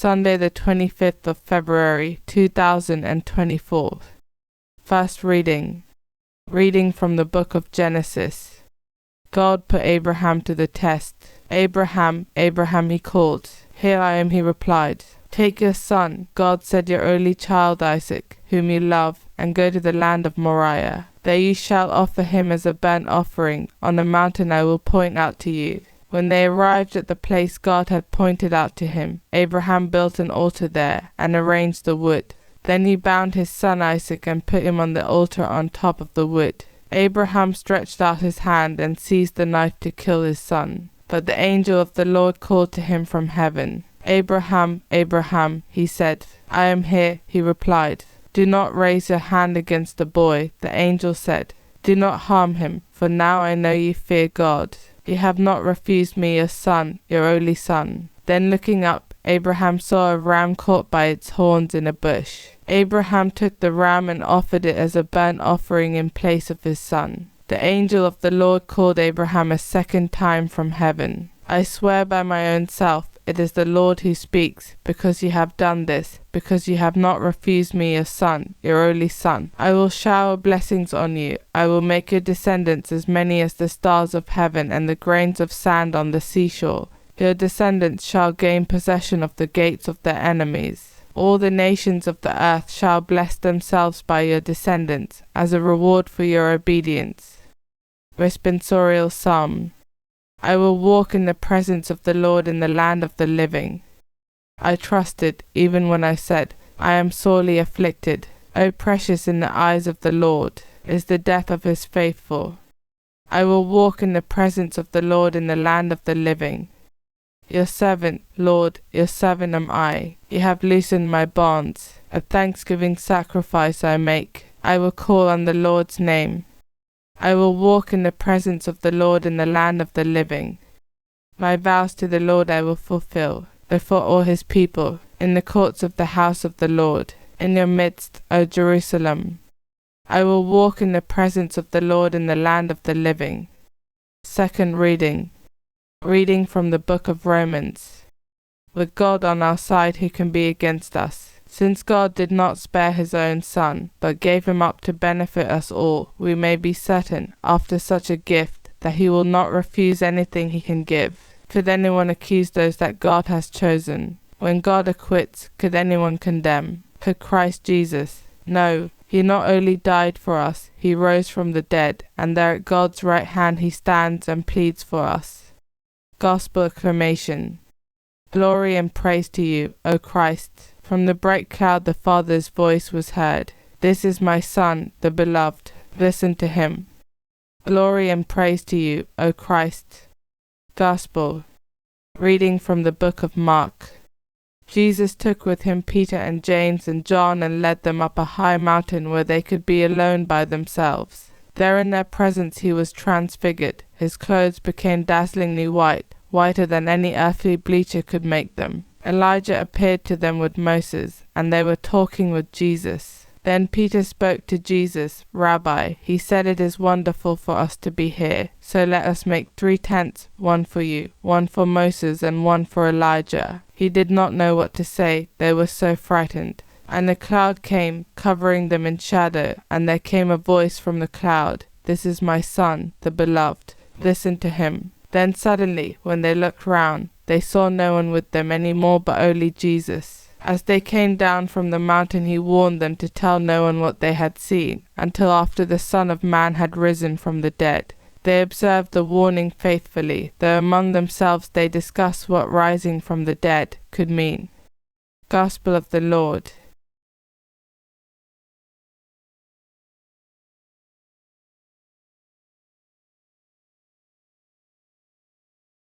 Sunday the 25th of February 2024. First reading. Reading from the book of Genesis. God put Abraham to the test. Abraham, Abraham, he called. Here I am, he replied. Take your son, God said, your only child Isaac, whom you love, and go to the land of Moriah. There you shall offer him as a burnt offering on a mountain I will point out to you. When they arrived at the place God had pointed out to him, Abraham built an altar there and arranged the wood. Then he bound his son Isaac and put him on the altar on top of the wood. Abraham stretched out his hand and seized the knife to kill his son. But the angel of the Lord called to him from heaven. Abraham, Abraham, he said. I am here, he replied. Do not raise your hand against the boy, the angel said. Do not harm him, for now I know you fear God. You have not refused me your son, your only son. Then looking up, Abraham saw a ram caught by its horns in a bush. Abraham took the ram and offered it as a burnt offering in place of his son. The angel of the Lord called Abraham a second time from heaven. I swear by my own self, it is the Lord who speaks, because you have done this, because you have not refused me your son, your only son. I will shower blessings on you. I will make your descendants as many as the stars of heaven and the grains of sand on the seashore. Your descendants shall gain possession of the gates of their enemies. All the nations of the earth shall bless themselves by your descendants, as a reward for your obedience. Responsorial Psalm. I will walk in the presence of the Lord in the land of the living. I trusted, even when I said, I am sorely afflicted. O precious in the eyes of the Lord is the death of his faithful. I will walk in the presence of the Lord in the land of the living. Your servant, Lord, your servant am I. You have loosened my bonds. A thanksgiving sacrifice I make. I will call on the Lord's name. I will walk in the presence of the Lord in the land of the living. My vows to the Lord I will fulfill, before all his people, in the courts of the house of the Lord, in your midst, O Jerusalem. I will walk in the presence of the Lord in the land of the living. Second reading. Reading from the book of Romans. With God on our side, who can be against us? Since God did not spare his own son, but gave him up to benefit us all, we may be certain, after such a gift, that he will not refuse anything he can give. Could anyone accuse those that God has chosen? When God acquits, could anyone condemn? Could Christ Jesus? No, he not only died for us, he rose from the dead, and there at God's right hand he stands and pleads for us. Gospel acclamation. Glory and praise to you, O Christ. From the bright cloud the Father's voice was heard. This is my Son, the beloved. Listen to him. Glory and praise to you, O Christ. Gospel. Reading from the book of Mark. Jesus took with him Peter and James and John and led them up a high mountain where they could be alone by themselves. There in their presence he was transfigured. His clothes became dazzlingly white, whiter than any earthly bleacher could make them. Elijah appeared to them with Moses, and they were talking with Jesus. Then Peter spoke to Jesus. Rabbi, he said, it is wonderful for us to be here. So let us make 3 tents, one for you, one for Moses, and one for Elijah. He did not know what to say. They were so frightened. And a cloud came, covering them in shadow, and there came a voice from the cloud. This is my Son, the beloved. Listen to him. Then suddenly, when they looked round, they saw no one with them any more but only Jesus. As they came down from the mountain he warned them to tell no one what they had seen, until after the Son of Man had risen from the dead. They observed the warning faithfully, though among themselves they discussed what rising from the dead could mean. Gospel of the Lord.